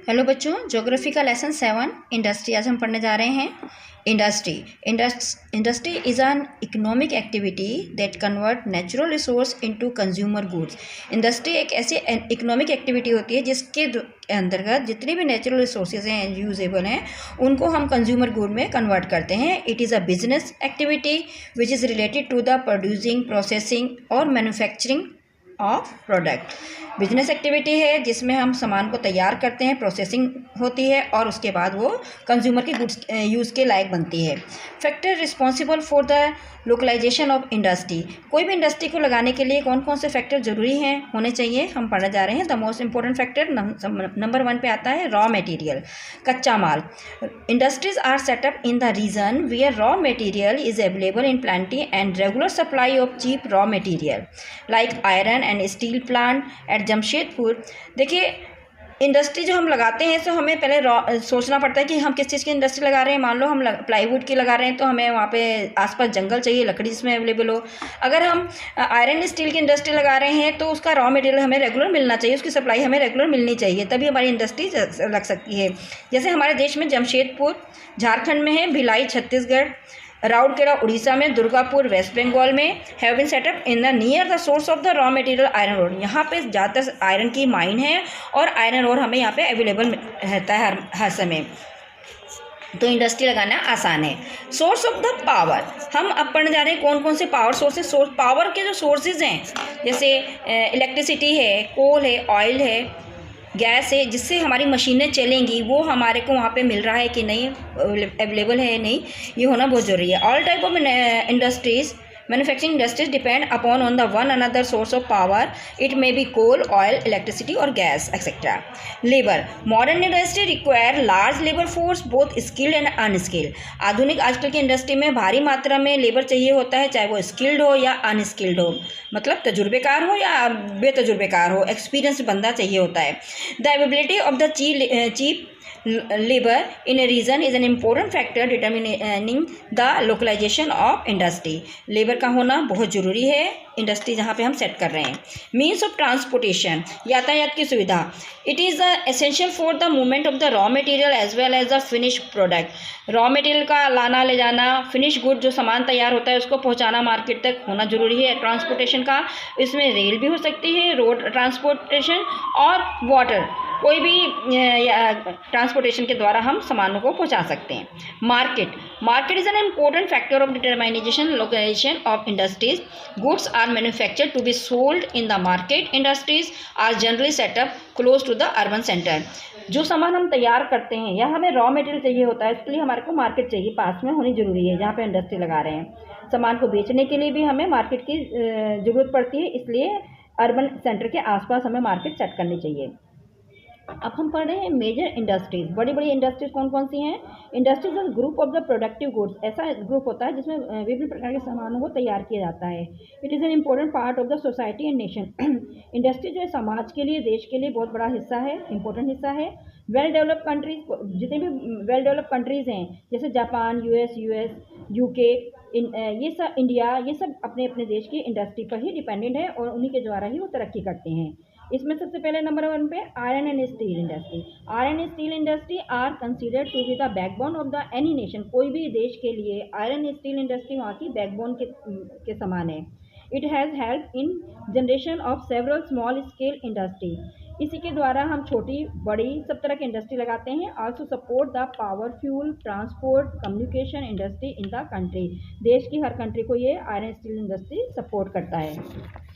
Hello बच्चों, geography का lesson 7 industry आज हम पढ़ने जा रहे हैं। Industry is an economic activity that convert natural resource into consumer goods. Industry एक ऐसी इकोनॉमिक एक्टिविटी होती है जिसके अंतर्गत जितने भी नेचुरल रिसोर्सेज हैं यूजेबल हैं उनको हम कंज्यूमर गुड में कन्वर्ट करते हैं। It is a business activity which is related to the producing, processing और manufacturing of product. Business activity है जिसमें हम सामान को तैयार करते हैं, प्रोसेसिंग होती है और उसके बाद वो कंज्यूमर के गुड्स यूज़ के लायक बनती है। Factor responsible for the localization of industry. कोई भी इंडस्ट्री को लगाने के लिए कौन कौन से फैक्टर ज़रूरी हैं होने चाहिए हम पढ़ने जा रहे हैं। The most important factor number 1 पे आता है रॉ मटेरियल, कच्चा माल। Industries are set up in the region where raw material is available in plenty and regular supply of cheap raw material like iron and steel plant at Jamshedpur. देखिए, industry जो हम लगाते हैं तो हमें पहले सोचना पड़ता है कि हम किस चीज़ की इंडस्ट्री लगा रहे हैं। मान लो हम प्लाईवुड की लगा रहे हैं तो हमें वहाँ पे आसपास जंगल चाहिए, लकड़ी जिसमें अवेलेबल हो। अगर हम आयरन स्टील की इंडस्ट्री लगा रहे हैं तो उसका रॉ मटेरियल हमें रेगुलर मिलना चाहिए, उसकी सप्लाई हमें रेगुलर मिलनी चाहिए, तभी हमारी इंडस्ट्री लग सकती है। जैसे हमारे देश में जमशेदपुर झारखंड में है, भिलाई छत्तीसगढ़, राउरकेला उड़ीसा में, दुर्गापुर वेस्ट बंगाल में have been set up in the near the source of the raw material iron ore. यहाँ पे ज़्यादातर आयरन की माइन है और आयरन ओर हमें यहाँ पे अवेलेबल रहता है हर समय, तो इंडस्ट्री लगाना आसान है। सोर्स ऑफ द पावर, हम अब पढ़ने जा रहे हैं कौन कौन से पावर सोर्सेज। पावर के जो सोर्सेज हैं जैसे इलेक्ट्रिसिटी है, कोल है, ऑयल है, गैस है, जिससे हमारी मशीनें चलेंगी, वो हमारे को वहाँ पे मिल रहा है कि नहीं, अवेलेबल है नहीं, ये होना बहुत ज़रूरी है। All type of industries, manufacturing industries depend upon on the one another source of power. It may be coal, oil, electricity और gas etcetera. Labour, modern industry require large labour force both skilled and unskilled. आधुनिक आजकल की industry में भारी मात्रा में labour चाहिए होता है, चाहे वो स्किल्ड हो या अनस्किल्ड हो, मतलब तजुर्बेकार हो या बेतजुर्बेकार हो, एक्सपीरियंस बंदा चाहिए होता है। The availability of the cheap labor in a region is an important factor determining the localization of industry। Labour का होना बहुत ज़रूरी है इंडस्ट्री जहाँ पे हम सेट कर रहे हैं। मीन्स ऑफ ट्रांसपोर्टेशन, यातायात की सुविधा। It is essential for the movement of the raw material as well as the finish product. Raw material का लाना ले जाना, फिनिश गुड जो सामान तैयार होता है उसको पहुँचाना मार्केट तक होना ज़रूरी है। ट्रांसपोर्टेशन का इसमें रेल भी हो सकती है, रोड ट्रांसपोर्टेशन और वाटर, कोई भी ट्रांसपोर्टेशन के द्वारा हम सामानों को पहुंचा सकते हैं। Market is an important factor of determination location of industries. Goods are manufactured to be sold in the market. Industries are generally set up close to the urban centre. जो सामान हम तैयार करते हैं या हमें रॉ मटेरियल चाहिए होता है, इसके लिए हमारे को मार्केट चाहिए, पास में होनी जरूरी है जहाँ पे इंडस्ट्री लगा रहे हैं। सामान को बेचने के लिए भी हमें मार्केट की ज़रूरत पड़ती है, इसलिए अर्बन सेंटर के आसपास हमें मार्केट सेट करनी चाहिए। अब हम पढ़ रहे हैं मेजर इंडस्ट्रीज। बड़ी बड़ी इंडस्ट्रीज कौन कौन सी हैं। Industries is group of the productive goods. ऐसा ग्रुप होता है जिसमें विभिन्न प्रकार के सामानों को तैयार किया जाता है। It is an important part of the society and nation. Industry जो है समाज के लिए, देश के लिए बहुत बड़ा हिस्सा है, इंपॉर्टेंट हिस्सा है। वेल डेवलप्ड कंट्रीज, जितने भी वेल डेवलप्ड कंट्रीज़ हैं जैसे जापान, यूएस, यूके, ये सब, इंडिया, ये सब अपने अपने देश की इंडस्ट्री पर ही डिपेंडेंट है और उन्हीं के द्वारा ही वो तरक्की करते हैं। इसमें सबसे पहले नंबर 1 पे iron and steel industry. Iron and steel industry are considered to be the backbone of the any nation. कोई भी देश के लिए आयरन एंड स्टील इंडस्ट्री वहाँ की बैकबोन के समान है। It has help in generation of several small scale industry. इसी के द्वारा हम छोटी बड़ी सब तरह की इंडस्ट्री लगाते हैं। Also support the power, fuel, transport, communication industry in the country. देश की हर कंट्री को ये आयरन स्टील इंडस्ट्री सपोर्ट करता है।